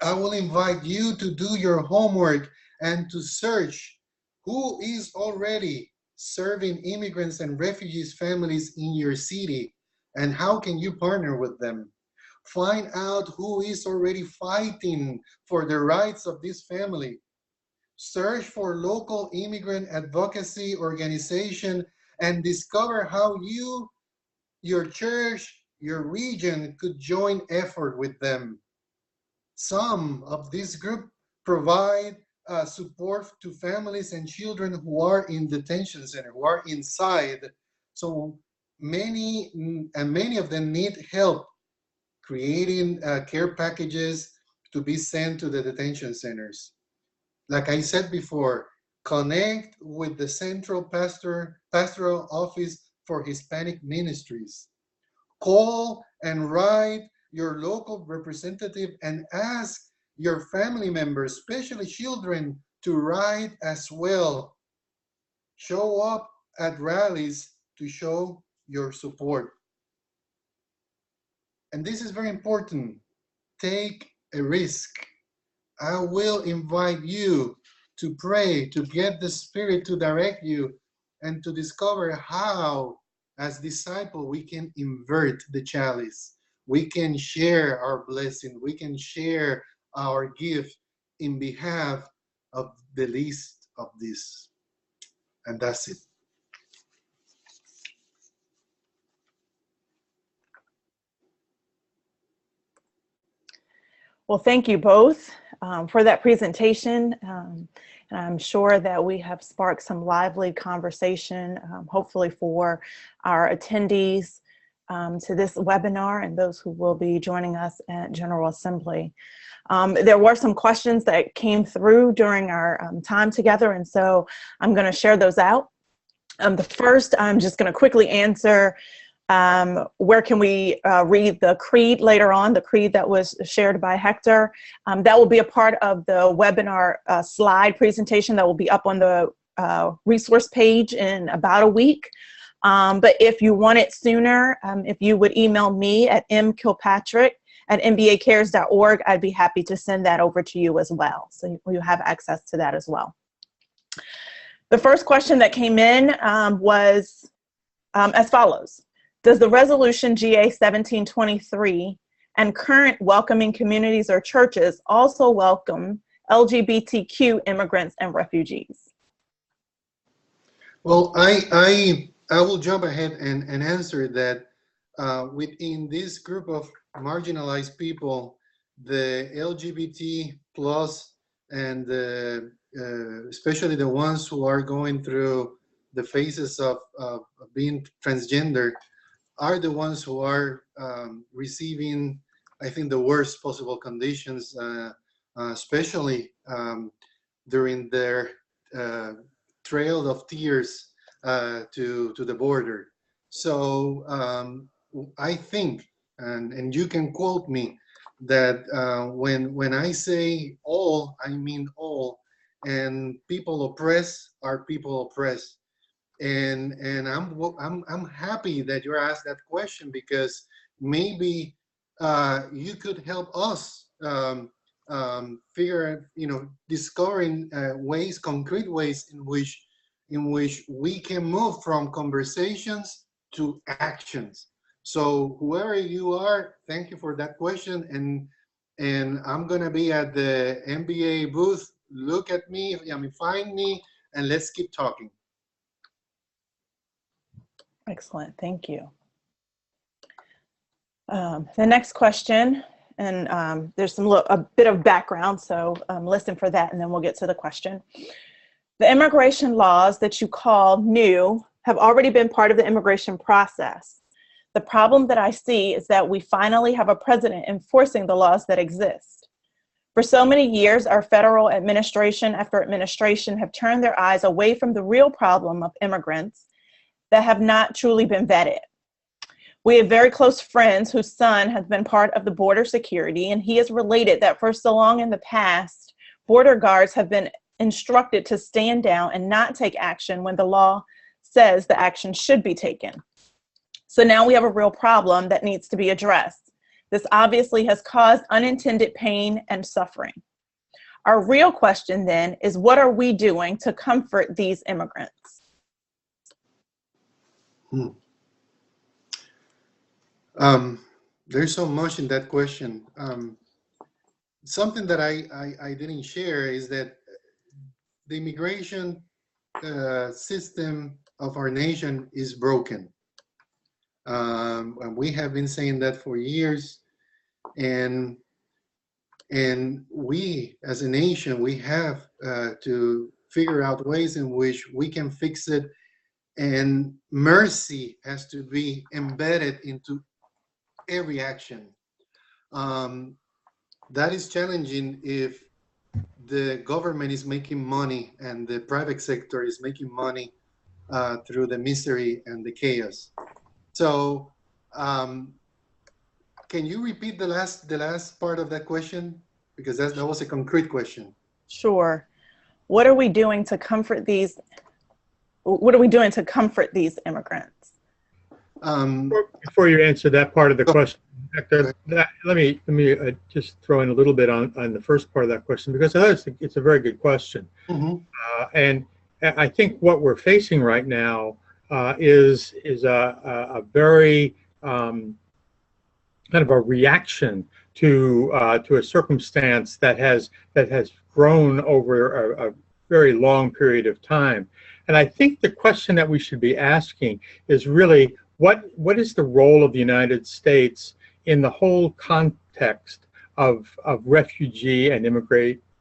[SPEAKER 2] I will invite you to do your homework and to search who is already serving immigrants and refugees families in your city and how can you partner with them. Find out who is already fighting for the rights of this family. Search for local immigrant advocacy organization and discover how you, your church, your region could join effort with them. Some of this group provide support to families and children who are in detention center, who are inside. So many of them need help creating care packages to be sent to the detention centers. Like I said before, connect with the Central Pastoral Office for Hispanic Ministries. Call and write your local representative and ask your family members, especially children, to write as well. Show up at rallies to show your support. And this is very important. Take a risk. I will invite you to pray, to get the Spirit to direct you, and to discover how, as disciples, we can invert the chalice. We can share our blessing. We can share our gift in behalf of the least of this. And that's it.
[SPEAKER 1] Well, thank you both for that presentation. And I'm sure that we have sparked some lively conversation, hopefully for our attendees to this webinar and those who will be joining us at General Assembly. There were some questions that came through during our time together, and so I'm going to share those out. The first, I'm just going to quickly answer where can we read the creed later on, the creed that was shared by Hector. That will be a part of the webinar slide presentation that will be up on the resource page in about a week. But if you want it sooner, if you would email me at mkilpatrick@mbacares.org, I'd be happy to send that over to you as well. So you have access to that as well. The first question that came in was as follows. Does the resolution GA 1723 and current welcoming communities or churches also welcome LGBTQ immigrants and refugees?
[SPEAKER 2] Well, I will jump ahead and answer that. Within this group of marginalized people, the LGBT plus and especially the ones who are going through the phases of being transgender are the ones who are receiving, I think, the worst possible conditions, especially during their trail of tears to the border. So I think, and you can quote me, that when I say all, I mean all, and people oppressed are people oppressed. And I'm happy that you asked that question, because maybe you could help us figure, discovering ways, concrete ways in which we can move from conversations to actions. So whoever you are, thank you for that question. And I'm gonna be at the MBA booth. Look at me, find me, and let's keep talking.
[SPEAKER 1] Excellent, thank you. The next question, and there's a bit of background, so listen for that, and then we'll get to the question. The immigration laws that you call new have already been part of the immigration process. The problem that I see is that we finally have a president enforcing the laws that exist. For so many years, our federal administration after administration have turned their eyes away from the real problem of immigrants that have not truly been vetted. We have very close friends whose son has been part of the border security, and he has related that for so long in the past, border guards have been instructed to stand down and not take action when the law says the action should be taken. So now we have a real problem that needs to be addressed. This obviously has caused unintended pain and suffering. Our real question then is, what are we doing to comfort these immigrants?
[SPEAKER 2] There's so much in that question. Something that I didn't share is that the immigration system of our nation is broken. And we have been saying that for years. And we, as a nation, we have to figure out ways in which we can fix it. And mercy has to be embedded into every action. That is challenging if the government is making money and the private sector is making money through the misery and the chaos. So can you repeat the last part of that question? Because that was a concrete question.
[SPEAKER 1] Sure. What are we doing to comfort these? What are we doing to comfort these immigrants?
[SPEAKER 3] Before you answer that part of the question, Hector, let me just throw in a little bit on the first part of that question, because it's a very good question.
[SPEAKER 2] Mm-hmm.
[SPEAKER 3] And I think what we're facing right now is a very kind of a reaction to a circumstance that has grown over a very long period of time. And I think the question that we should be asking is really, what is the role of the United States in the whole context of refugee and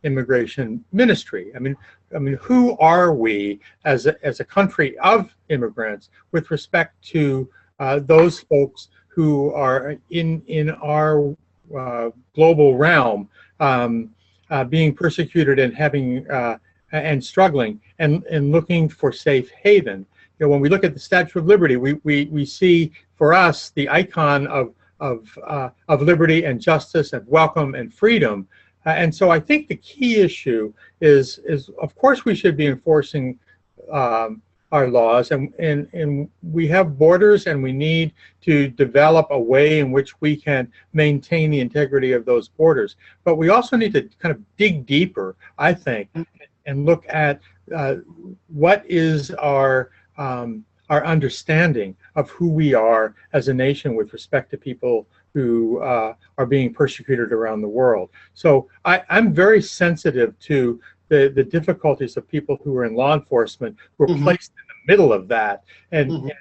[SPEAKER 3] immigration ministry? I mean, who are we as a country of immigrants with respect to those folks who are in our global realm, being persecuted and having and struggling and looking for safe haven? You know, when we look at the Statue of Liberty, we see for us the icon of liberty and justice and welcome and freedom. And so I think the key issue is of course we should be enforcing our laws, and we have borders, and we need to develop a way in which we can maintain the integrity of those borders. But we also need to kind of dig deeper, I think, and look at what is our understanding of who we are as a nation with respect to people who are being persecuted around the world. So I'm very sensitive to the difficulties of people who are in law enforcement, who are placed in the middle of that and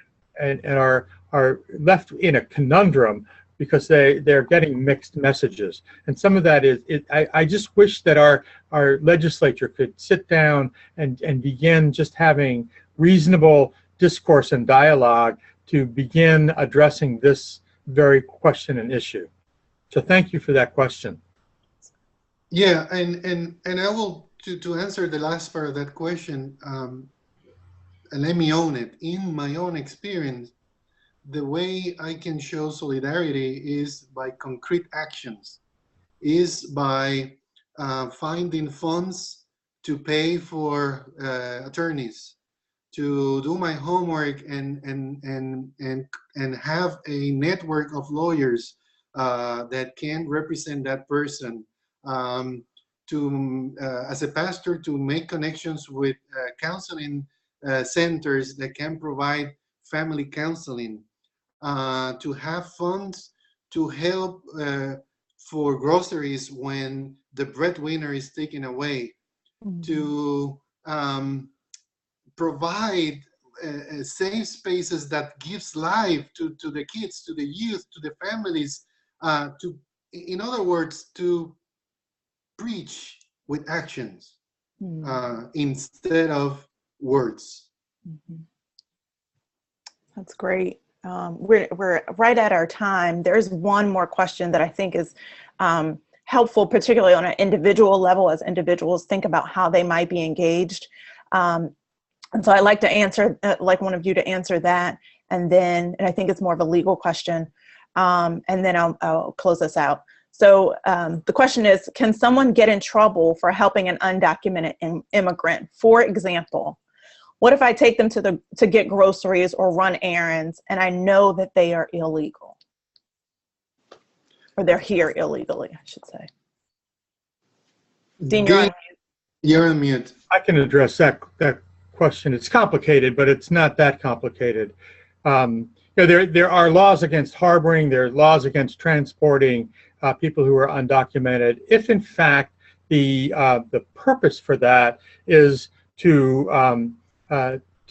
[SPEAKER 3] are left in a conundrum because they're getting mixed messages. And some of that is, I just wish that our legislature could sit down and begin just having reasonable discourse and dialogue to begin addressing this very question and issue. So thank you for that question.
[SPEAKER 2] Yeah, and I will, to answer the last part of that question, and let me own it. In my own experience, the way I can show solidarity is by concrete actions, is by finding funds to pay for attorneys, to do my homework and have a network of lawyers that can represent that person, as a pastor, to make connections with counseling centers that can provide family counseling, to have funds to help for groceries when the breadwinner is taken away, to provide safe spaces that gives life to the kids, to the youth, to the families, in other words, to preach with actions instead of words.
[SPEAKER 1] That's great. We're right at our time. There's one more question that I think is helpful, particularly on an individual level, as individuals think about how they might be engaged. And so I'd like to answer, like one of you to answer that, and I think it's more of a legal question, and then I'll close this out. So the question is, can someone get in trouble for helping an undocumented immigrant? For example, what if I take them to get groceries or run errands and I know that they are illegal? Or they're here illegally, I should say. Dean, you're on mute.
[SPEAKER 2] You're on mute.
[SPEAKER 3] I can address that question. It's complicated, but it's not that complicated. There are laws against harboring. There are laws against transporting people who are undocumented. If in fact the purpose for that is to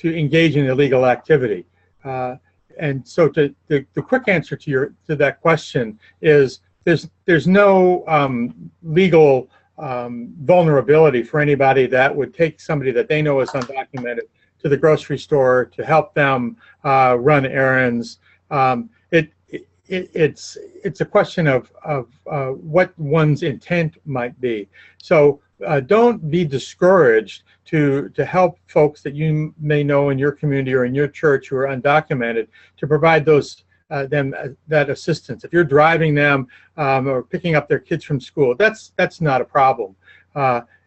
[SPEAKER 3] engage in illegal activity, and so the quick answer to that question is there's no legal vulnerability for anybody that would take somebody that they know is undocumented to the grocery store to help them run errands. It's a question of what one's intent might be. So don't be discouraged to help folks that you may know in your community or in your church who are undocumented, to provide that assistance. If you're driving them or picking up their kids from school, that's not a problem.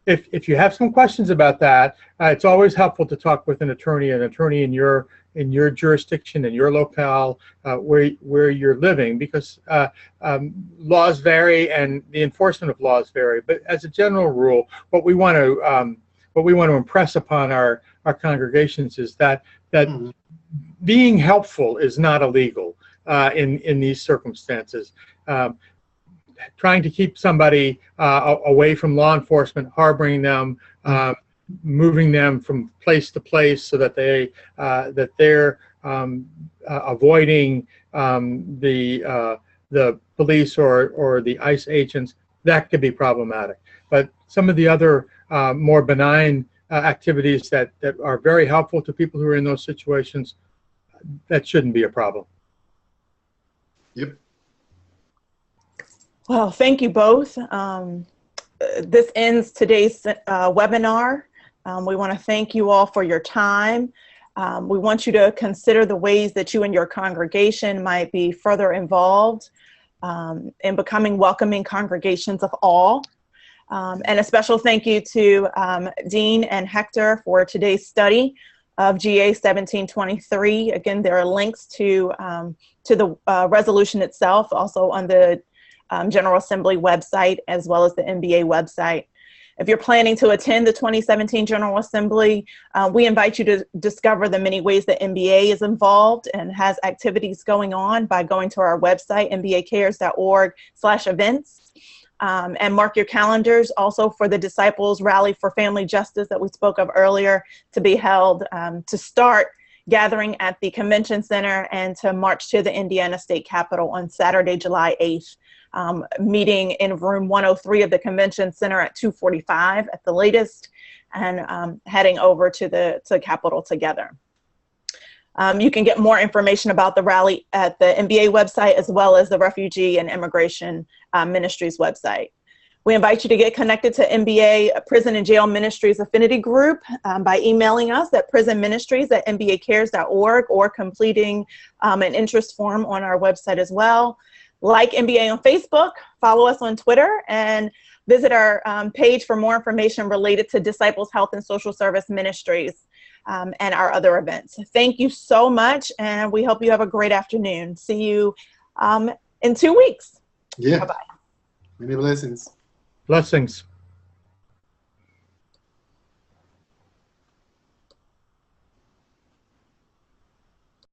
[SPEAKER 3] If you have some questions about that, it's always helpful to talk with an attorney in your jurisdiction, in your locale, where you're living, because laws vary and the enforcement of laws vary. But as a general rule, what we want to impress upon our congregations is that being helpful is not illegal in these circumstances. Trying to keep somebody away from law enforcement, harboring them, moving them from place to place so that they're avoiding the police or the ICE agents, that could be problematic. But some of the other more benign activities that are very helpful to people who are in those situations, that shouldn't be a problem.
[SPEAKER 2] Yep.
[SPEAKER 1] Well, thank you both. This ends today's webinar. We want to thank you all for your time. We want you to consider the ways that you and your congregation might be further involved in becoming welcoming congregations of all. And a special thank you to Dean and Hector for today's study of GA 1723. Again, there are links to the resolution itself, also on the General Assembly website, as well as the NBA website. If you're planning to attend the 2017 General Assembly, we invite you to discover the many ways that NBA is involved and has activities going on by going to our website, nbacares.org/events. And mark your calendars also for the Disciples Rally for Family Justice that we spoke of earlier, to be held to start gathering at the Convention Center and to march to the Indiana State Capitol on Saturday, July 8th. Meeting in room 103 of the Convention Center at 2:45 at the latest, and heading over to the Capitol together. You can get more information about the rally at the NBA website, as well as the Refugee and Immigration Ministries website. We invite you to get connected to NBA Prison and Jail Ministries Affinity Group by emailing us at prisonministries@nbacares.org or completing an interest form on our website as well. Like NBA on Facebook, follow us on Twitter, and visit our page for more information related to Disciples Health and Social Service Ministries and our other events. Thank you so much, and we hope you have a great afternoon. See you in 2 weeks.
[SPEAKER 2] Yeah.
[SPEAKER 1] Bye-bye.
[SPEAKER 2] Many blessings.
[SPEAKER 3] Blessings.